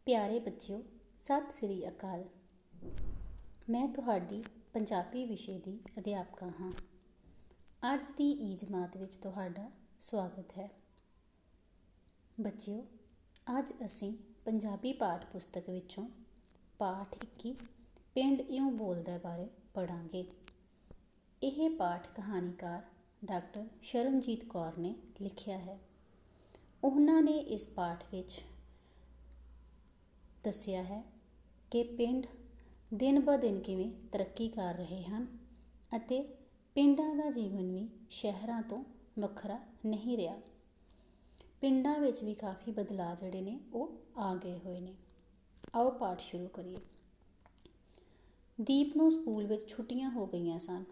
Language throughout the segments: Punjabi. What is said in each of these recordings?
ਪਿਆਰੇ ਬੱਚਿਓ, ਸਤਿ ਸ੍ਰੀ ਅਕਾਲ। ਮੈਂ ਤੁਹਾਡੀ ਪੰਜਾਬੀ ਵਿਸ਼ੇ ਦੀ ਅਧਿਆਪਕਾ ਹਾਂ। ਅੱਜ ਦੀ ਜਮਾਤ ਵਿੱਚ ਤੁਹਾਡਾ ਸਵਾਗਤ ਹੈ। ਬੱਚਿਓ, ਅੱਜ ਅਸੀਂ ਪੰਜਾਬੀ ਪਾਠ ਪੁਸਤਕ ਵਿੱਚੋਂ ਪਾਠ 21 ਪਿੰਡ ਇਉਂ ਬੋਲਦਾ ਬਾਰੇ ਪੜ੍ਹਾਂਗੇ। ਇਹ ਪਾਠ ਕਹਾਣੀਕਾਰ ਡਾਕਟਰ ਸ਼ਰਨਜੀਤ ਕੌਰ ਨੇ ਲਿਖਿਆ ਹੈ। ਉਹਨਾਂ ਨੇ ਇਸ ਪਾਠ ਵਿੱਚ ਦੱਸਿਆ ਹੈ ਕਿ ਪਿੰਡ ਦਿਨ ਬ ਦਿਨ ਕਿਵੇਂ ਤਰੱਕੀ ਕਰ ਰਹੇ ਹਨ ਅਤੇ ਪਿੰਡਾਂ ਦਾ ਜੀਵਨ ਵੀ ਸ਼ਹਿਰਾਂ ਤੋਂ ਵੱਖਰਾ ਨਹੀਂ ਰਿਹਾ। ਪਿੰਡਾਂ ਵਿੱਚ ਵੀ ਕਾਫੀ ਬਦਲਾਅ ਜਿਹੜੇ ਨੇ ਉਹ ਆ ਗਏ ਹੋਏ ਨੇ। ਆਓ ਪਾਠ ਸ਼ੁਰੂ ਕਰੀਏ। ਦੀਪ ਨੂੰ ਸਕੂਲ ਵਿੱਚ ਛੁੱਟੀਆਂ ਹੋ ਗਈਆਂ ਸਨ।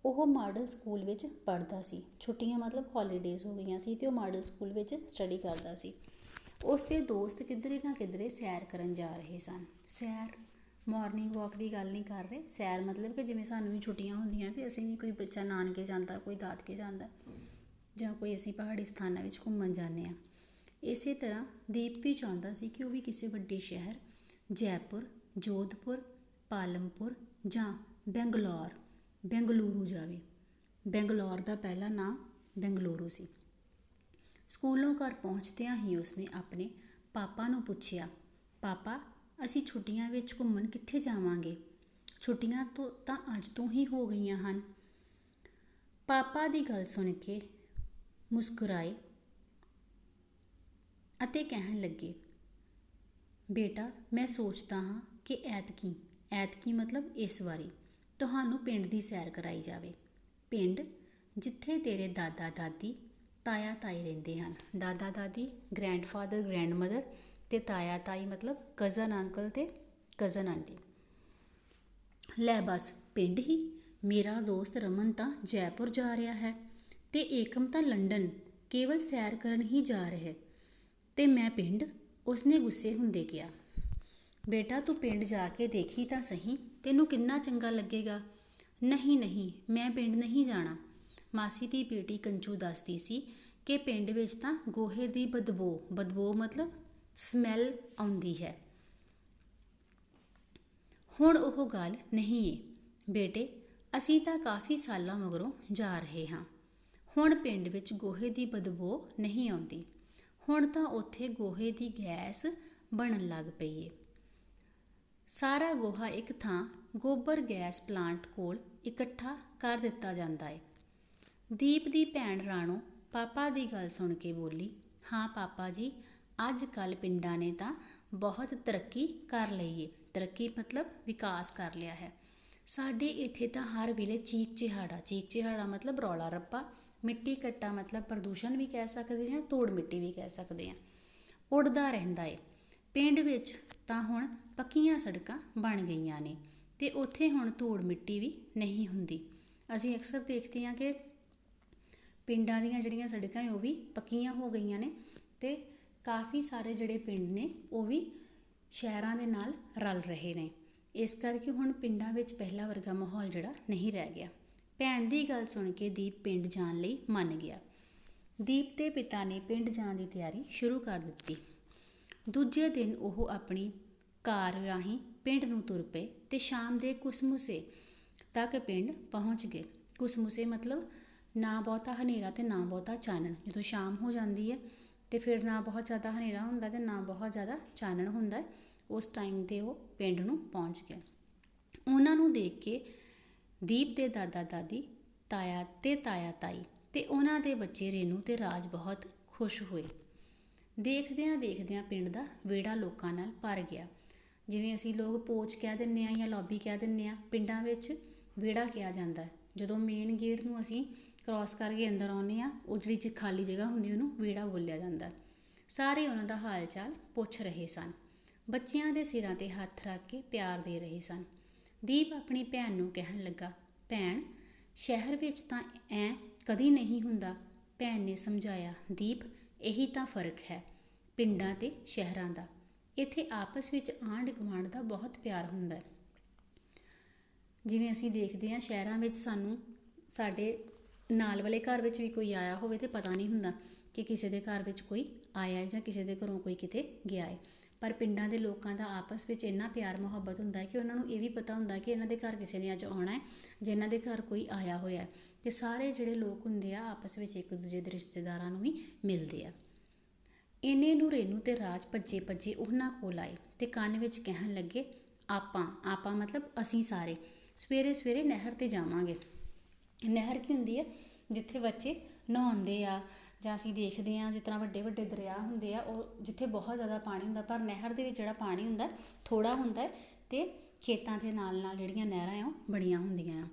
ਉਹ ਮਾਡਲ ਸਕੂਲ ਵਿੱਚ ਪੜ੍ਹਦਾ ਸੀ। ਛੁੱਟੀਆਂ ਮਤਲਬ ਹੌਲੀਡੇਜ਼ ਹੋ ਗਈਆਂ ਸੀ ਅਤੇ ਉਹ ਮਾਡਲ ਸਕੂਲ ਵਿੱਚ ਸਟੱਡੀ ਕਰਦਾ ਸੀ। ਉਸ ਦੇ ਦੋਸਤ ਕਿਧਰੇ ਨਾ ਕਿਧਰੇ ਸੈਰ ਕਰਨ ਜਾ ਰਹੇ ਸਨ। ਸੈਰ ਮੋਰਨਿੰਗ ਵਾਕ ਦੀ ਗੱਲ ਨਹੀਂ ਕਰ ਰਹੇ। ਸੈਰ ਮਤਲਬ ਕਿ ਜਿਵੇਂ ਸਾਨੂੰ ਵੀ ਛੁੱਟੀਆਂ ਹੁੰਦੀਆਂ ਅਤੇ ਅਸੀਂ ਵੀ ਕੋਈ ਬੱਚਾ ਨਾਨਕੇ ਜਾਂਦਾ, ਕੋਈ ਦਾਦਕੇ ਜਾਂਦਾ, ਜਾਂ ਕੋਈ ਅਸੀਂ ਪਹਾੜੀ ਸਥਾਨਾਂ ਵਿੱਚ ਘੁੰਮਣ ਜਾਂਦੇ ਹਾਂ। ਇਸੇ ਤਰ੍ਹਾਂ ਦੀਪ ਵੀ ਚਾਹੁੰਦਾ ਸੀ ਕਿ ਉਹ ਵੀ ਕਿਸੇ ਵੱਡੇ ਸ਼ਹਿਰ ਜੈਪੁਰ, ਜੋਧਪੁਰ, ਪਾਲਮਪੁਰ ਜਾਂ ਬੈਂਗਲੁਰੂ ਜਾਵੇ। ਬੈਂਗਲੌਰ ਦਾ ਪਹਿਲਾ ਨਾਮ ਬੈਂਗਲੁਰੂ ਸੀ। ਸਕੂਲੋਂ ਘਰ ਪਹੁੰਚਦਿਆਂ ਹੀ ਉਸਨੇ ਆਪਣੇ ਪਾਪਾ ਨੂੰ ਪੁੱਛਿਆ, ਪਾਪਾ ਅਸੀਂ ਛੁੱਟੀਆਂ ਵਿੱਚ ਘੁੰਮਣ ਕਿੱਥੇ ਜਾਵਾਂਗੇ? ਛੁੱਟੀਆਂ ਤਾਂ ਅੱਜ ਤੋਂ ਹੀ ਹੋ ਗਈਆਂ ਹਨ। ਪਾਪਾ ਦੀ ਗੱਲ ਸੁਣ ਕੇ ਮੁਸਕਰਾਏ ਅਤੇ ਕਹਿਣ ਲੱਗੇ, ਬੇਟਾ ਮੈਂ ਸੋਚਦਾ ਹਾਂ ਕਿ ਐਤਕੀ ਮਤਲਬ ਇਸ ਵਾਰੀ ਤੁਹਾਨੂੰ ਪਿੰਡ ਦੀ ਸੈਰ ਕਰਾਈ ਜਾਵੇ। ਪਿੰਡ ਜਿੱਥੇ ਤੇਰੇ ਦਾਦਾ ਦਾਦੀ, ਤਾਇਆ ਤਾਈ ਰਹਿੰਦੇ ਹਨ। ਦਾਦਾ ਦਾਦੀ ਗ੍ਰੈਂਡਫਾਦਰ ਗ੍ਰੈਂਡਮਦਰ ਅਤੇ ਤਾਇਆ ਤਾਈ ਮਤਲਬ ਕਜ਼ਨ ਅੰਕਲ ਅਤੇ ਕਜ਼ਨ ਆਂਟੀ। ਲੈ ਬਸ ਪਿੰਡ ਹੀ? ਮੇਰਾ ਦੋਸਤ ਰਮਨ ਤਾਂ ਜੈਪੁਰ ਜਾ ਰਿਹਾ ਹੈ ਅਤੇ ਏਕਮ ਤਾਂ ਲੰਡਨ ਕੇਵਲ ਸੈਰ ਕਰਨ ਹੀ ਜਾ ਰਿਹਾ ਅਤੇ ਮੈਂ ਪਿੰਡ? ਉਸਨੇ ਗੁੱਸੇ ਹੁੰਦੇ ਕਿਹਾ। ਬੇਟਾ ਤੂੰ ਪਿੰਡ ਜਾ ਕੇ ਦੇਖੀ ਤਾਂ ਸਹੀ, ਤੈਨੂੰ ਕਿੰਨਾ ਚੰਗਾ ਲੱਗੇਗਾ। ਨਹੀਂ ਮੈਂ ਪਿੰਡ ਨਹੀਂ ਜਾਣਾ। ਮਾਸੀ ਦੀ ਬੇਟੀ ਕੰਚੂ ਦੱਸਦੀ ਸੀ ਕਿ ਪਿੰਡ ਵਿੱਚ ਤਾਂ ਗੋਹੇ ਦੀ ਬਦਬੂ ਮਤਲਬ ਸਮੈਲ ਆਉਂਦੀ ਹੈ। ਹੁਣ ਉਹ ਗੱਲ ਨਹੀਂ ਏ ਬੇਟੇ, ਅਸੀਂ ਤਾਂ ਕਾਫੀ ਸਾਲਾਂ ਮਗਰੋਂ ਜਾ ਰਹੇ ਹਾਂ। ਹੁਣ ਪਿੰਡ ਵਿੱਚ ਗੋਹੇ ਦੀ ਬਦਬੂ ਨਹੀਂ ਆਉਂਦੀ। ਹੁਣ ਤਾਂ ਉੱਥੇ ਗੋਹੇ ਦੀ ਗੈਸ ਬਣਨ ਲੱਗ ਪਈ ਏ। ਸਾਰਾ ਗੋਹਾ ਇੱਕ ਥਾਂ ਗੋਬਰ ਗੈਸ ਪਲਾਂਟ ਕੋਲ ਇਕੱਠਾ ਕਰ ਦਿੱਤਾ ਜਾਂਦਾ ਏ। ਦੀਪ ਦੀ ਭੈਣ ਰਾਣੋ ਪਾਪਾ ਦੀ ਗੱਲ ਸੁਣ ਕੇ ਬੋਲੀ, ਹਾਂ ਪਾਪਾ ਜੀ, ਅੱਜ ਕੱਲ੍ਹ ਪਿੰਡਾਂ ਨੇ ਤਾਂ ਬਹੁਤ ਤਰੱਕੀ ਕਰ ਲਈ ਏ। ਤਰੱਕੀ ਮਤਲਬ ਵਿਕਾਸ ਕਰ ਲਿਆ ਹੈ। ਸਾਡੇ ਇੱਥੇ ਤਾਂ ਹਰ ਵੇਲੇ ਚੀਕ ਚਿਹਾੜਾ ਮਤਲਬ ਰੌਲਾ ਰੱਪਾ, ਮਿੱਟੀ ਘੱਟਾ ਮਤਲਬ ਪ੍ਰਦੂਸ਼ਣ ਵੀ ਕਹਿ ਸਕਦੇ ਹਾਂ, ਧੂੜ ਮਿੱਟੀ ਵੀ ਕਹਿ ਸਕਦੇ ਹਾਂ, ਉੱਡਦਾ ਰਹਿੰਦਾ ਏ। ਪਿੰਡ ਵਿੱਚ ਤਾਂ ਹੁਣ ਪੱਕੀਆਂ ਸੜਕਾਂ ਬਣ ਗਈਆਂ ਨੇ ਅਤੇ ਉੱਥੇ ਹੁਣ ਧੂੜ ਮਿੱਟੀ ਵੀ ਨਹੀਂ ਹੁੰਦੀ। ਅਸੀਂ ਅਕਸਰ ਦੇਖਦੇ ਹਾਂ ਕਿ ਪਿੰਡਾਂ ਦੀਆਂ ਜਿਹੜੀਆਂ ਸੜਕਾਂ ਉਹ ਵੀ ਪੱਕੀਆਂ ਹੋ ਗਈਆਂ ਨੇ ਅਤੇ ਕਾਫੀ ਸਾਰੇ ਜਿਹੜੇ ਪਿੰਡ ਨੇ ਉਹ ਵੀ ਸ਼ਹਿਰਾਂ ਦੇ ਨਾਲ ਰਲ ਰਹੇ ਨੇ। ਇਸ ਕਰਕੇ ਹੁਣ ਪਿੰਡਾਂ ਵਿੱਚ ਪਹਿਲਾਂ ਵਰਗਾ ਮਾਹੌਲ ਜਿਹੜਾ ਨਹੀਂ ਰਹਿ ਗਿਆ। ਭੈਣ ਦੀ ਗੱਲ ਸੁਣ ਕੇ ਦੀਪ ਪਿੰਡ ਜਾਣ ਲਈ ਮੰਨ ਗਿਆ। ਦੀਪ ਦੇ ਪਿਤਾ ਨੇ ਪਿੰਡ ਜਾਣ ਦੀ ਤਿਆਰੀ ਸ਼ੁਰੂ ਕਰ ਦਿੱਤੀ। ਦੂਜੇ ਦਿਨ ਉਹ ਆਪਣੀ ਕਾਰ ਰਾਹੀਂ ਪਿੰਡ ਨੂੰ ਤੁਰ ਪਏ ਅਤੇ ਸ਼ਾਮ ਦੇ ਕੁਸਮੁਸੇ ਤੱਕ ਪਿੰਡ ਪਹੁੰਚ ਗਏ। ਕੁਸਮੁਸੇ ਮਤਲਬ ਨਾ ਬਹੁਤਾ ਹਨੇਰਾ ਅਤੇ ਨਾ ਬਹੁਤਾ ਚਾਨਣ। ਜਦੋਂ ਸ਼ਾਮ ਹੋ ਜਾਂਦੀ ਹੈ ਅਤੇ ਫਿਰ ਨਾ ਬਹੁਤ ਜ਼ਿਆਦਾ ਹਨੇਰਾ ਹੁੰਦਾ ਅਤੇ ਨਾ ਬਹੁਤ ਜ਼ਿਆਦਾ ਚਾਨਣ ਹੁੰਦਾ, ਉਸ ਟਾਈਮ 'ਤੇ ਉਹ ਪਿੰਡ ਨੂੰ ਪਹੁੰਚ ਗਏ। ਉਹਨਾਂ ਨੂੰ ਦੇਖ ਕੇ ਦੀਪ ਦੇ ਦਾਦਾ ਦਾਦੀ, ਤਾਇਆ ਤਾਈ ਅਤੇ ਉਹਨਾਂ ਦੇ ਬੱਚੇ ਰੇਨੂ ਅਤੇ ਰਾਜ ਬਹੁਤ ਖੁਸ਼ ਹੋਏ। ਦੇਖਦਿਆਂ ਪਿੰਡ ਦਾ ਵਿਹੜਾ ਲੋਕਾਂ ਨਾਲ ਭਰ ਗਿਆ। ਜਿਵੇਂ ਅਸੀਂ ਲੋਕ ਪੋਚ ਕਹਿ ਦਿੰਦੇ ਹਾਂ ਜਾਂ ਲੌਬੀ ਕਹਿ ਦਿੰਦੇ ਹਾਂ, ਪਿੰਡਾਂ ਵਿੱਚ ਵਿਹੜਾ ਕਿਹਾ ਜਾਂਦਾ। ਜਦੋਂ ਮੇਨ ਗੇਟ ਨੂੰ ਅਸੀਂ ਕ੍ਰੋਸ ਕਰਕੇ ਅੰਦਰ ਆਉਂਦੇ ਹਾਂ, ਉਹ ਜਿਹੜੀ ਖਾਲੀ ਜਗ੍ਹਾ ਹੁੰਦੀ ਉਹਨੂੰ ਵਿਹੜਾ ਬੋਲਿਆ ਜਾਂਦਾ। ਸਾਰੇ ਉਹਨਾਂ ਦਾ ਹਾਲ ਚਾਲ ਪੁੱਛ ਰਹੇ ਸਨ। ਬੱਚਿਆਂ ਦੇ ਸਿਰਾਂ 'ਤੇ ਹੱਥ ਰੱਖ ਕੇ ਪਿਆਰ ਦੇ ਰਹੇ ਸਨ। ਦੀਪ ਆਪਣੀ ਭੈਣ ਨੂੰ ਕਹਿਣ ਲੱਗਾ, ਭੈਣ ਸ਼ਹਿਰ ਵਿੱਚ ਤਾਂ ਐਂ ਕਦੀ ਨਹੀਂ ਹੁੰਦਾ। ਭੈਣ ਨੇ ਸਮਝਾਇਆ, ਦੀਪ ਇਹੀ ਤਾਂ ਫਰਕ ਹੈ ਪਿੰਡਾਂ ਅਤੇ ਸ਼ਹਿਰਾਂ ਦਾ। ਇੱਥੇ ਆਪਸ ਵਿੱਚ ਆਂਢ ਗੁਆਂਢ ਦਾ ਬਹੁਤ ਪਿਆਰ ਹੁੰਦਾ। ਜਿਵੇਂ ਅਸੀਂ ਦੇਖਦੇ ਹਾਂ ਸ਼ਹਿਰਾਂ ਵਿੱਚ ਸਾਨੂੰ ਸਾਡੇ ਨਾਲ ਵਾਲੇ ਘਰ ਵਿੱਚ ਵੀ ਕੋਈ ਆਇਆ ਹੋਵੇ ਅਤੇ ਪਤਾ ਨਹੀਂ ਹੁੰਦਾ ਕਿ ਕਿਸੇ ਦੇ ਘਰ ਵਿੱਚ ਕੋਈ ਆਇਆ ਜਾਂ ਕਿਸੇ ਦੇ ਘਰੋਂ ਕੋਈ ਕਿਤੇ ਗਿਆ ਹੈ। ਪਰ ਪਿੰਡਾਂ ਦੇ ਲੋਕਾਂ ਦਾ ਆਪਸ ਵਿੱਚ ਇੰਨਾ ਪਿਆਰ ਮੁਹੱਬਤ ਹੁੰਦਾ ਹੈ ਕਿ ਉਹਨਾਂ ਨੂੰ ਇਹ ਵੀ ਪਤਾ ਹੁੰਦਾ ਕਿ ਇਹਨਾਂ ਦੇ ਘਰ ਕਿਸੇ ਨੇ ਅੱਜ ਆਉਣਾ ਹੈ, ਜੇ ਇਹਨਾਂ ਦੇ ਘਰ ਕੋਈ ਆਇਆ ਹੋਇਆ ਹੈ। ਅਤੇ ਸਾਰੇ ਜਿਹੜੇ ਲੋਕ ਹੁੰਦੇ ਆ ਆਪਸ ਵਿੱਚ ਇੱਕ ਦੂਜੇ ਦੇ ਰਿਸ਼ਤੇਦਾਰਾਂ ਨੂੰ ਵੀ ਮਿਲਦੇ ਆ। ਇੰਨੇ ਨੂੰ ਰੇਨੂ ਤੇ ਰਾਜ ਭੱਜੇ ਭੱਜੇ ਉਹਨਾਂ ਕੋਲ ਆਏ ਅਤੇ ਕੰਨ ਵਿੱਚ ਕਹਿਣ ਲੱਗੇ, ਆਪਾਂ ਮਤਲਬ ਅਸੀਂ ਸਾਰੇ ਸਵੇਰੇ ਸਵੇਰੇ ਨਹਿਰ 'ਤੇ ਜਾਵਾਂਗੇ। ਨਹਿਰ ਕੀ ਹੁੰਦੀ ਹੈ? ਜਿੱਥੇ ਬੱਚੇ ਨਹਾਉਂਦੇ ਆ, ਜਾਂ ਅਸੀਂ ਦੇਖਦੇ ਹਾਂ ਜਿਸ ਤਰ੍ਹਾਂ ਵੱਡੇ ਵੱਡੇ ਦਰਿਆ ਹੁੰਦੇ ਆ, ਉਹ ਜਿੱਥੇ ਬਹੁਤ ਜ਼ਿਆਦਾ ਪਾਣੀ ਹੁੰਦਾ, ਪਰ ਨਹਿਰ ਦੇ ਵਿੱਚ ਜਿਹੜਾ ਪਾਣੀ ਹੁੰਦਾ ਥੋੜ੍ਹਾ ਹੁੰਦਾ ਹੈ ਅਤੇ ਖੇਤਾਂ ਦੇ ਨਾਲ ਨਾਲ ਜਿਹੜੀਆਂ ਨਹਿਰਾਂ ਆ ਉਹ ਬਣੀਆਂ ਹੁੰਦੀਆਂ ਆ।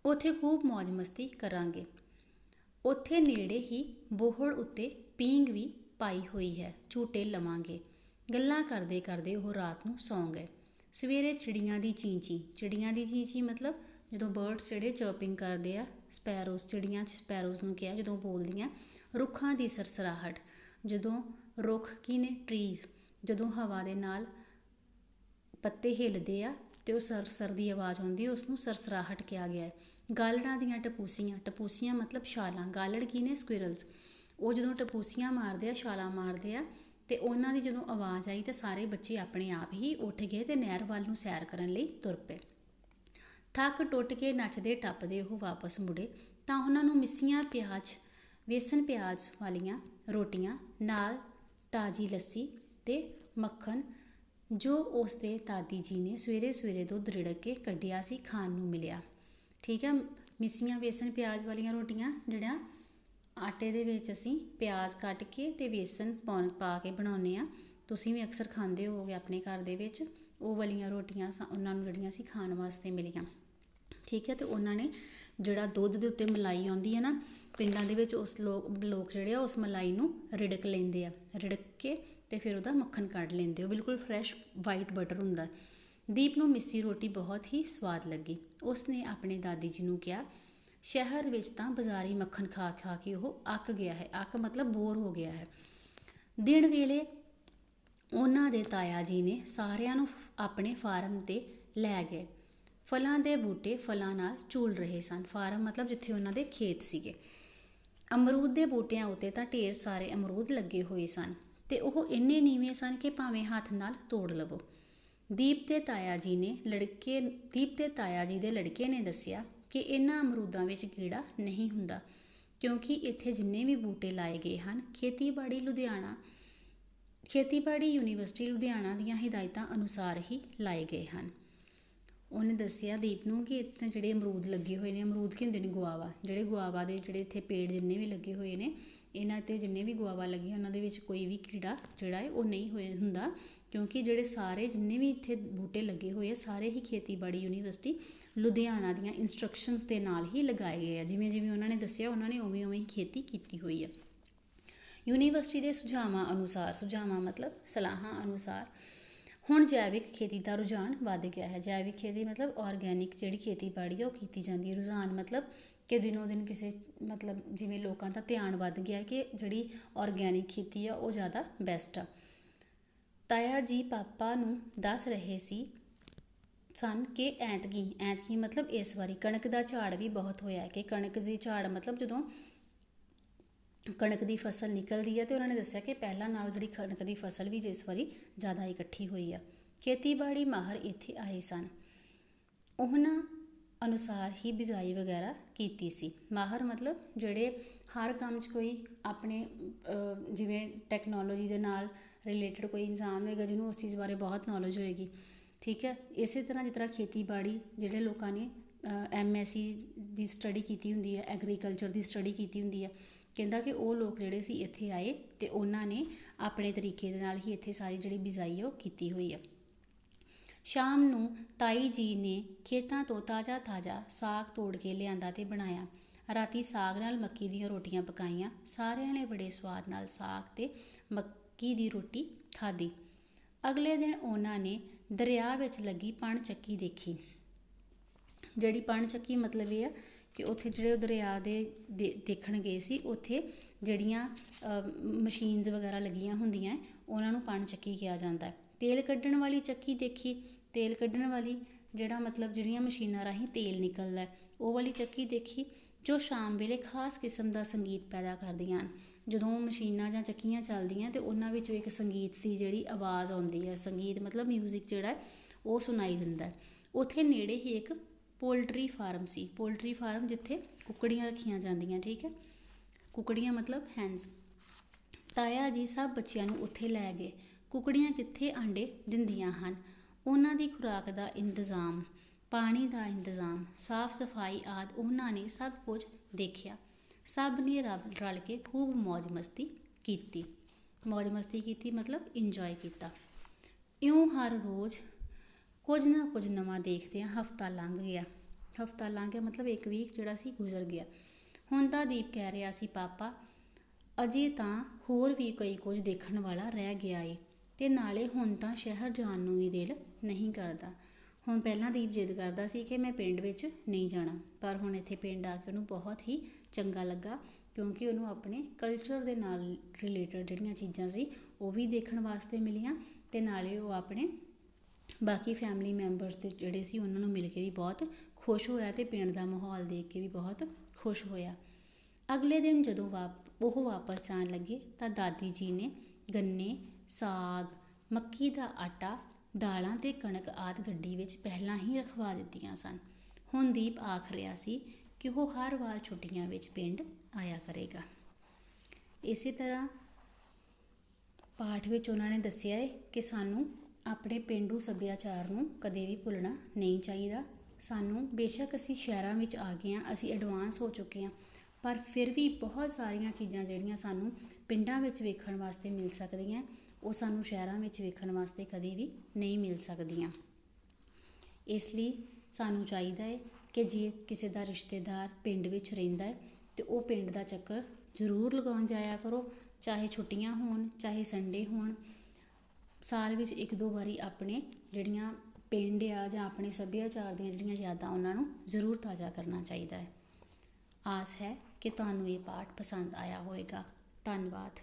ਉੱਥੇ ਖੂਬ ਮੌਜ ਮਸਤੀ ਕਰਾਂਗੇ। ਉੱਥੇ ਨੇੜੇ ਹੀ ਬੋਹੜ ਉੱਤੇ ਪੀਂਘ ਵੀ ਪਾਈ ਹੋਈ ਹੈ, ਝੂਟੇ ਲਵਾਂਗੇ। ਗੱਲਾਂ ਕਰਦੇ ਕਰਦੇ ਉਹ ਰਾਤ ਨੂੰ ਸੌਂ ਗਏ। ਸਵੇਰੇ ਚਿੜੀਆਂ ਦੀ ਚੀਂ ਮਤਲਬ ਜਦੋਂ ਬਰਡਸ ਜਿਹੜੇ ਚਰਪਿੰਗ ਕਰਦੇ ਆ, ਸਪੈਰੋਸ, ਚਿੜੀਆਂ ਸਪੈਰੋਸ ਨੂੰ ਕਿਹਾ ਜਦੋਂ ਬੋਲਦੀਆਂ। ਰੁੱਖਾਂ ਦੀ ਸਰਸਰਾਹਟ, ਜਦੋਂ ਰੁੱਖ ਕੀ ਨੇ? ਟਰੀਜ਼, ਜਦੋਂ ਹਵਾ ਦੇ ਨਾਲ ਪੱਤੇ ਹਿੱਲਦੇ ਆ ਅਤੇ ਉਹ ਸਰਸਰ ਦੀ ਆਵਾਜ਼ ਆਉਂਦੀ, ਉਸ ਨੂੰ ਸਰਸਰਾਹਟ ਕਿਹਾ ਗਿਆ ਹੈ। ਗਾਲੜਾਂ ਦੀਆਂ ਟਪੂਸੀਆਂ ਮਤਲਬ ਛਾਲਾਂ। ਗਾਲੜ ਕੀ ਨੇ? ਸਕੁਇਰਲਸ। ਉਹ ਜਦੋਂ ਟਪੂਸੀਆਂ ਮਾਰਦੇ ਆ, ਛਾਲਾਂ ਮਾਰਦੇ ਆ, ਅਤੇ ਉਹਨਾਂ ਦੀ ਜਦੋਂ ਆਵਾਜ਼ ਆਈ ਤਾਂ ਸਾਰੇ ਬੱਚੇ ਆਪਣੇ ਆਪ ਹੀ ਉੱਠ ਗਏ ਅਤੇ ਨਹਿਰ ਵੱਲ ਨੂੰ ਸੈਰ ਕਰਨ ਲਈ ਤੁਰ ਪਏ। ਥੱਕ ਟੁੱਟ ਕੇ ਨੱਚਦੇ ਟੱਪਦੇ ਉਹ ਵਾਪਸ ਮੁੜੇ ਤਾਂ ਉਹਨਾਂ ਨੂੰ ਮਿੱਸੀਆਂ ਵੇਸਣ ਪਿਆਜ਼ ਵਾਲੀਆਂ ਰੋਟੀਆਂ ਨਾਲ ਤਾਜ਼ੀ ਲੱਸੀ ਅਤੇ ਮੱਖਣ, ਜੋ ਉਸ ਦੇ ਦਾਦੀ ਜੀ ਨੇ ਸਵੇਰੇ ਸਵੇਰੇ ਦੁੱਧ ਰਿੜਕ ਕੇ ਕੱਢਿਆ ਸੀ, ਖਾਣ ਨੂੰ ਮਿਲਿਆ। ਠੀਕ ਹੈ, ਮਿੱਸੀਆਂ ਵੇਸਣ ਪਿਆਜ਼ ਵਾਲੀਆਂ ਰੋਟੀਆਂ ਜਿਹੜੀਆਂ ਆਟੇ ਦੇ ਵਿੱਚ ਅਸੀਂ ਪਿਆਜ਼ ਕੱਟ ਕੇ ਅਤੇ ਵੇਸਣ ਪਾ ਕੇ ਬਣਾਉਂਦੇ ਹਾਂ, ਤੁਸੀਂ ਵੀ ਅਕਸਰ ਖਾਂਦੇ ਹੋਵੋਗੇ ਆਪਣੇ ਘਰ ਦੇ ਵਿੱਚ। ਉਹ ਵਾਲੀਆਂ ਰੋਟੀਆਂ ਉਹਨਾਂ ਨੂੰ ਜਿਹੜੀਆਂ ਸੀ ਖਾਣ ਵਾਸਤੇ ਮਿਲੀਆਂ। ਠੀਕ ਹੈ, ਅਤੇ ਉਹਨਾਂ ਨੇ ਜਿਹੜਾ ਦੁੱਧ ਦੇ ਉੱਤੇ ਮਲਾਈ ਆਉਂਦੀ ਹੈ ਨਾ, ਪਿੰਡਾਂ ਦੇ ਵਿੱਚ ਉਸ ਲੋਕ ਜਿਹੜੇ ਆ ਉਸ ਮਲਾਈ ਨੂੰ ਰਿੜਕ ਲੈਂਦੇ ਆ, ਰਿੜਕ ਕੇ ਅਤੇ ਫਿਰ ਉਹਦਾ ਮੱਖਣ ਕੱਢ ਲੈਂਦੇ। ਉਹ ਬਿਲਕੁਲ ਫਰੈਸ਼ ਵਾਈਟ ਬਟਰ ਹੁੰਦਾ। ਦੀਪ ਨੂੰ ਮਿੱਸੀ ਰੋਟੀ ਬਹੁਤ ਹੀ ਸਵਾਦ ਲੱਗੀ। ਉਸ ਨੇ ਆਪਣੇ ਦਾਦੀ ਜੀ ਨੂੰ ਕਿਹਾ, ਸ਼ਹਿਰ ਵਿੱਚ ਤਾਂ ਬਾਜ਼ਾਰੀ ਮੱਖਣ ਖਾ ਖਾ ਕੇ ਉਹ ਅੱਕ ਗਿਆ ਹੈ। ਅੱਕ ਮਤਲਬ ਬੋਰ ਹੋ ਗਿਆ ਹੈ। ਦਿਨ ਵੇਲੇ ਉਹਨਾਂ ਦੇ ਤਾਇਆ ਜੀ ਨੇ ਸਾਰਿਆਂ ਨੂੰ ਆਪਣੇ ਫਾਰਮ 'ਤੇ ਲੈ ਗਏ। ਫਲਾਂ ਦੇ ਬੂਟੇ ਫਲਾਂ ਨਾਲ ਝੂਲ ਰਹੇ ਸਨ। ਫਾਰਮ ਮਤਲਬ ਜਿੱਥੇ ਉਹਨਾਂ ਦੇ ਖੇਤ ਸੀਗੇ। ਅਮਰੂਦ ਦੇ ਬੂਟਿਆਂ ਉੱਤੇ ਤਾਂ ਢੇਰ ਸਾਰੇ ਅਮਰੂਦ ਲੱਗੇ ਹੋਏ ਸਨ ਅਤੇ ਉਹ ਇੰਨੇ ਨੀਵੇਂ ਸਨ ਕਿ ਭਾਵੇਂ ਹੱਥ ਨਾਲ ਤੋੜ ਲਵੋ। ਦੀਪ ਦੇ ਤਾਇਆ ਜੀ ਦੇ ਲੜਕੇ ਨੇ ਦੱਸਿਆ ਕਿ ਇਹਨਾਂ ਅਮਰੂਦਾਂ ਵਿੱਚ ਕੀੜਾ ਨਹੀਂ ਹੁੰਦਾ, ਕਿਉਂਕਿ ਇੱਥੇ ਜਿੰਨੇ ਵੀ ਬੂਟੇ ਲਾਏ ਗਏ ਹਨ ਖੇਤੀਬਾੜੀ ਯੂਨੀਵਰਸਿਟੀ ਲੁਧਿਆਣਾ ਦੀਆਂ ਹਿਦਾਇਤਾਂ ਅਨੁਸਾਰ ਹੀ ਲਾਏ ਗਏ ਹਨ। ਉਹਨੇ ਦੱਸਿਆ ਦੀਪ ਨੂੰ ਕਿ ਇੱਥੇ ਜਿਹੜੇ ਅਮਰੂਦ ਲੱਗੇ ਹੋਏ ਨੇ, ਅਮਰੂਦ ਕੀ ਹੁੰਦੇ ਨੇ? ਗੁਆਵਾ। ਜਿਹੜੇ ਗੁਆਵਾ ਦੇ ਜਿਹੜੇ ਇੱਥੇ ਪੇੜ ਜਿੰਨੇ ਵੀ ਲੱਗੇ ਹੋਏ ਨੇ, ਇਹਨਾਂ 'ਤੇ ਜਿੰਨੇ ਵੀ ਗੁਆਵਾ ਲੱਗੇ ਉਹਨਾਂ ਦੇ ਵਿੱਚ ਕੋਈ ਵੀ ਕੀੜਾ ਜਿਹੜਾ ਹੈ ਉਹ ਨਹੀਂ ਹੁੰਦਾ, ਕਿਉਂਕਿ ਜਿਹੜੇ ਸਾਰੇ ਜਿੰਨੇ ਵੀ ਇੱਥੇ ਬੂਟੇ ਲੱਗੇ ਹੋਏ ਆ ਸਾਰੇ ਹੀ ਖੇਤੀਬਾੜੀ ਯੂਨੀਵਰਸਿਟੀ ਲੁਧਿਆਣਾ ਦੀਆਂ ਇੰਸਟਰਕਸ਼ਨਸ ਦੇ ਨਾਲ ਹੀ ਲਗਾਏ ਗਏ ਆ। ਜਿਵੇਂ ਜਿਵੇਂ ਉਹਨਾਂ ਨੇ ਦੱਸਿਆ ਉਹਨਾਂ ਨੇ ਉਵੇਂ ਹੀ ਖੇਤੀ ਕੀਤੀ ਹੋਈ ਆ। ਯੂਨੀਵਰਸਿਟੀ ਦੇ ਸੁਝਾਵਾਂ ਮਤਲਬ ਸਲਾਹਾਂ ਅਨੁਸਾਰ ਹੁਣ ਜੈਵਿਕ ਖੇਤੀ ਦਾ ਰੁਝਾਨ ਵੱਧ ਗਿਆ ਹੈ। ਜੈਵਿਕ ਖੇਤੀ ਮਤਲਬ ਔਰਗੈਨਿਕ ਜਿਹੜੀ ਖੇਤੀਬਾੜੀ ਆ ਉਹ ਕੀਤੀ ਜਾਂਦੀ ਹੈ। ਰੁਝਾਨ ਮਤਲਬ ਕਿ ਦਿਨੋਂ ਦਿਨ ਮਤਲਬ ਜਿਵੇਂ ਲੋਕਾਂ ਦਾ ਧਿਆਨ ਵੱਧ ਗਿਆ ਕਿ ਜਿਹੜੀ ਔਰਗੈਨਿਕ ਖੇਤੀ ਆ ਉਹ ਜ਼ਿਆਦਾ ਬੈਸਟ ਆ। ਤਾਇਆ ਜੀ ਪਾਪਾ ਨੂੰ ਦੱਸ ਰਹੇ ਸਨ ਕਿ ਐਤਕੀ ਮਤਲਬ ਇਸ ਵਾਰੀ ਕਣਕ ਦਾ ਝਾੜ ਵੀ ਬਹੁਤ ਹੋਇਆ, ਕਿ ਕਣਕ ਦੀ ਝਾੜ ਮਤਲਬ ਜਦੋਂ ਕਣਕ ਦੀ ਫਸਲ ਨਿਕਲਦੀ ਹੈ ਅਤੇ ਉਹਨਾਂ ਨੇ ਦੱਸਿਆ ਕਿ ਪਹਿਲਾਂ ਨਾਲੋਂ ਜਿਹੜੀ ਕਣਕ ਦੀ ਫਸਲ ਵੀ ਇਸ ਵਾਰੀ ਜ਼ਿਆਦਾ ਇਕੱਠੀ ਹੋਈ ਆ। ਖੇਤੀਬਾੜੀ ਮਾਹਰ ਇੱਥੇ ਆਏ ਸਨ, ਉਹਨਾਂ ਅਨੁਸਾਰ ਹੀ ਬਿਜਾਈ ਵਗੈਰਾ ਕੀਤੀ ਸੀ। ਮਾਹਰ ਮਤਲਬ ਜਿਹੜੇ ਹਰ ਕੰਮ 'ਚ ਕੋਈ ਆਪਣੇ ਜਿਵੇਂ ਟੈਕਨੋਲੋਜੀ ਦੇ ਨਾਲ ਰਿਲੇਟਡ ਕੋਈ ਇਨਸਾਨ ਹੋਏਗਾ ਜਿਹਨੂੰ ਉਸ ਚੀਜ਼ ਬਾਰੇ ਬਹੁਤ ਨੌਲੇਜ ਹੋਏਗੀ। ਠੀਕ ਹੈ, ਇਸੇ ਤਰ੍ਹਾਂ ਜਿਸ ਤਰ੍ਹਾਂ ਖੇਤੀਬਾੜੀ ਜਿਹੜੇ ਲੋਕਾਂ ਨੇ MSc ਦੀ ਸਟੱਡੀ ਕੀਤੀ ਹੁੰਦੀ ਹੈ, ਐਗਰੀਕਲਚਰ ਦੀ ਸਟੱਡੀ ਕੀਤੀ ਹੁੰਦੀ ਹੈ, ਕਹਿੰਦਾ ਕਿ ਉਹ ਲੋਕ ਜਿਹੜੇ ਸੀ ਇੱਥੇ ਆਏ ਅਤੇ ਉਹਨਾਂ ਨੇ ਆਪਣੇ ਤਰੀਕੇ ਦੇ ਨਾਲ ਹੀ ਇੱਥੇ ਸਾਰੀ ਜਿਹੜੀ ਬਿਜਾਈ ਉਹ ਕੀਤੀ ਹੋਈ ਆ। ਸ਼ਾਮ ਨੂੰ ਤਾਈ ਜੀ ਨੇ ਖੇਤਾਂ ਤੋਂ ਤਾਜ਼ਾ ਸਾਗ ਤੋੜ ਕੇ ਲਿਆਂਦਾ ਅਤੇ ਬਣਾਇਆ। ਰਾਤੀ ਸਾਗ ਨਾਲ ਮੱਕੀ ਦੀਆਂ ਰੋਟੀਆਂ ਪਕਾਈਆਂ। ਸਾਰਿਆਂ ਨੇ ਬੜੇ ਸਵਾਦ ਨਾਲ ਸਾਗ ਅਤੇ ਮੱਕੀ ਦੀ ਰੋਟੀ ਖਾਧੀ। ਅਗਲੇ ਦਿਨ ਉਹਨਾਂ ਨੇ ਦਰਿਆ ਵਿੱਚ ਲੱਗੀ ਪਣ ਚੱਕੀ ਦੇਖੀ। ਜਿਹੜੀ ਪਣ ਚੱਕੀ ਮਤਲਬ ਇਹ ਆ ਕਿ ਉੱਥੇ ਜਿਹੜੇ ਉਹ ਦਰਿਆ ਦੇ ਦੇਖਣ ਗਏ ਸੀ, ਉੱਥੇ ਜਿਹੜੀਆਂ ਮਸ਼ੀਨਸ ਵਗੈਰਾ ਲੱਗੀਆਂ ਹੁੰਦੀਆਂ ਉਹਨਾਂ ਨੂੰ ਪਣ ਚੱਕੀ ਕਿਹਾ ਜਾਂਦਾ। ਤੇਲ ਕੱਢਣ ਵਾਲੀ ਚੱਕੀ ਦੇਖੀ। ਤੇਲ ਕੱਢਣ ਵਾਲੀ ਜਿਹੜਾ ਮਤਲਬ ਜਿਹੜੀਆਂ ਮਸ਼ੀਨਾਂ ਰਾਹੀਂ ਤੇਲ ਨਿਕਲਦਾ ਉਹ ਵਾਲੀ ਚੱਕੀ ਦੇਖੀ, ਜੋ ਸ਼ਾਮ ਵੇਲੇ ਖਾਸ ਕਿਸਮ ਦਾ ਸੰਗੀਤ ਪੈਦਾ ਕਰਦੀਆਂ ਹਨ। ਜਦੋਂ ਮਸ਼ੀਨਾਂ ਜਾਂ ਚੱਕੀਆਂ ਚੱਲਦੀਆਂ ਤੇ ਉਹਨਾਂ ਵਿੱਚੋਂ ਇੱਕ ਸੰਗੀਤ ਦੀ ਜਿਹੜੀ ਆਵਾਜ਼ ਆਉਂਦੀ ਹੈ, ਸੰਗੀਤ ਮਤਲਬ ਮਿਊਜ਼ਿਕ ਜਿਹੜਾ ਹੈ ਉਹ ਸੁਣਾਈ ਦਿੰਦਾ। ਉੱਥੇ ਨੇੜੇ ਹੀ ਇੱਕ ਪੋਲਟਰੀ ਫਾਰਮ ਸੀ, ਪੋਲਟਰੀ ਫਾਰਮ ਜਿੱਥੇ ਕੁੱਕੜੀਆਂ ਰੱਖੀਆਂ ਜਾਂਦੀਆਂ, ਠੀਕ ਹੈ, ਕੁੱਕੜੀਆਂ ਮਤਲਬ ਹੈਂਸ। ਤਾਇਆ ਜੀ ਸਭ ਬੱਚਿਆਂ ਨੂੰ ਉੱਥੇ ਲੈ ਗਏ। ਕੁੱਕੜੀਆਂ ਕਿੱਥੇ ਆਂਡੇ ਦਿੰਦੀਆਂ ਹਨ, ਉਹਨਾਂ ਦੀ ਖੁਰਾਕ ਦਾ ਇੰਤਜ਼ਾਮ, ਪਾਣੀ ਦਾ ਇੰਤਜ਼ਾਮ, ਸਾਫ਼ ਸਫਾਈ ਆਦਿ ਉਹਨਾਂ ਨੇ ਸਭ ਕੁਝ ਦੇਖਿਆ। ਸਭ ਨੇ ਰਲ ਕੇ ਖੂਬ ਮੌਜ ਮਸਤੀ ਕੀਤੀ। ਮੌਜ ਮਸਤੀ ਕੀਤੀ ਮਤਲਬ ਇੰਜੋਏ ਕੀਤਾ। ਇਉਂ ਹਰ ਰੋਜ਼ ਕੁਝ ਨਾ ਕੁਝ ਨਵਾਂ ਦੇਖਦਿਆਂ ਹਫ਼ਤਾ ਲੰਘ ਗਿਆ। ਹਫ਼ਤਾ ਲੰਘ ਗਿਆ ਮਤਲਬ ਇੱਕ ਵੀਕ ਜਿਹੜਾ ਸੀ ਗੁਜ਼ਰ ਗਿਆ। ਹੁਣ ਤਾਂ ਦੀਪ ਕਹਿ ਰਿਹਾ ਸੀ, ਪਾਪਾ ਅਜੇ ਤਾਂ ਹੋਰ ਵੀ ਕਈ ਕੁਝ ਦੇਖਣ ਵਾਲਾ ਰਹਿ ਗਿਆ ਏ, ਅਤੇ ਨਾਲੇ ਹੁਣ ਤਾਂ ਸ਼ਹਿਰ ਜਾਣ ਨੂੰ ਵੀ ਦਿਲ ਨਹੀਂ ਕਰਦਾ। ਹੁਣ ਪਹਿਲਾਂ ਦੀਪ ਜਿੱਦ ਕਰਦਾ ਸੀ ਕਿ ਮੈਂ ਪਿੰਡ ਵਿੱਚ ਨਹੀਂ ਜਾਣਾ, ਪਰ ਹੁਣ ਇੱਥੇ ਪਿੰਡ ਆ ਕੇ ਉਹਨੂੰ ਬਹੁਤ ਹੀ ਚੰਗਾ ਲੱਗਾ, ਕਿਉਂਕਿ ਉਹਨੂੰ ਆਪਣੇ ਕਲਚਰ ਦੇ ਨਾਲ ਰਿਲੇਟਡ ਜਿਹੜੀਆਂ ਚੀਜ਼ਾਂ ਸੀ ਉਹ ਵੀ ਦੇਖਣ ਵਾਸਤੇ ਮਿਲੀਆਂ, ਅਤੇ ਨਾਲੇ ਉਹ ਆਪਣੇ ਬਾਕੀ ਫੈਮਿਲੀ ਮੈਂਬਰਸ ਦੇ ਜਿਹੜੇ ਸੀ ਉਹਨਾਂ ਨੂੰ ਮਿਲ ਕੇ ਵੀ ਬਹੁਤ ਖੁਸ਼ ਹੋਇਆ, ਅਤੇ ਪਿੰਡ ਦਾ ਮਾਹੌਲ ਦੇਖ ਕੇ ਵੀ ਬਹੁਤ ਖੁਸ਼ ਹੋਇਆ। ਅਗਲੇ ਦਿਨ ਜਦੋਂ ਉਹ ਵਾਪਸ ਜਾਣ ਲੱਗੇ ਤਾਂ ਦਾਦੀ ਜੀ ਨੇ ਗੰਨੇ, ਸਾਗ, ਮੱਕੀ ਦਾ ਆਟਾ, ਦਾਲਾਂ ਅਤੇ ਕਣਕ ਆਦਿ ਗੱਡੀ ਵਿੱਚ ਪਹਿਲਾਂ ਹੀ ਰਖਵਾ ਦਿੱਤੀਆਂ ਸਨ। ਹੁਣ ਦੀਪ ਆਖ ਰਿਹਾ ਸੀ ਕਿ ਉਹ ਹਰ ਵਾਰ ਛੁੱਟੀਆਂ ਵਿੱਚ ਪਿੰਡ ਆਇਆ ਕਰੇਗਾ। ਇਸੇ ਤਰ੍ਹਾਂ ਪਾਠ ਵਿੱਚ ਉਹਨਾਂ ਨੇ ਦੱਸਿਆ ਹੈ ਕਿ ਸਾਨੂੰ ਆਪਣੇ ਪੇਂਡੂ ਸੱਭਿਆਚਾਰ ਨੂੰ ਕਦੇ ਵੀ ਭੁੱਲਣਾ ਨਹੀਂ ਚਾਹੀਦਾ। ਸਾਨੂੰ ਬੇਸ਼ੱਕ ਅਸੀਂ ਸ਼ਹਿਰਾਂ ਵਿੱਚ ਆ ਗਏ ਹਾਂ, ਅਸੀਂ ਐਡਵਾਂਸ ਹੋ ਚੁੱਕੇ ਹਾਂ, ਪਰ ਫਿਰ ਵੀ ਬਹੁਤ ਸਾਰੀਆਂ ਚੀਜ਼ਾਂ ਜਿਹੜੀਆਂ ਸਾਨੂੰ ਪਿੰਡਾਂ ਵਿੱਚ ਵੇਖਣ ਵਾਸਤੇ ਮਿਲ ਸਕਦੀਆਂ, ਉਹ ਸਾਨੂੰ ਸ਼ਹਿਰਾਂ ਵਿੱਚ ਵੇਖਣ ਵਾਸਤੇ ਕਦੇ ਵੀ ਨਹੀਂ ਮਿਲ ਸਕਦੀਆਂ। ਇਸ ਲਈ ਸਾਨੂੰ ਚਾਹੀਦਾ ਹੈ ਕਿ ਜੇ ਕਿਸੇ ਦਾ ਰਿਸ਼ਤੇਦਾਰ ਪਿੰਡ ਵਿੱਚ ਰਹਿੰਦਾ ਹੈ ਤੇ ਉਹ ਪਿੰਡ ਦਾ ਚੱਕਰ ਜ਼ਰੂਰ ਲਗਾਉਣ ਜਾਇਆ ਕਰੋ, ਚਾਹੇ ਛੁੱਟੀਆਂ ਹੋਣ, ਚਾਹੇ ਸੰਡੇ ਹੋਣ। ਸਾਲ ਵਿੱਚ 1-2 ਵਾਰੀ ਆਪਣੇ ਜਿਹੜੀਆਂ ਪਿੰਡ ਆ ਜਾਂ ਆਪਣੇ ਸੱਭਿਆਚਾਰ ਦੀਆਂ ਜਿਹੜੀਆਂ ਯਾਦਾਂ ਉਹਨਾਂ ਨੂੰ ਜ਼ਰੂਰ ਤਾਜ਼ਾ ਕਰਨਾ ਚਾਹੀਦਾ ਹੈ। ਆਸ ਹੈ ਕਿ ਤੁਹਾਨੂੰ ਇਹ ਪਾਠ ਪਸੰਦ ਆਇਆ ਹੋਵੇਗਾ। ਧੰਨਵਾਦ।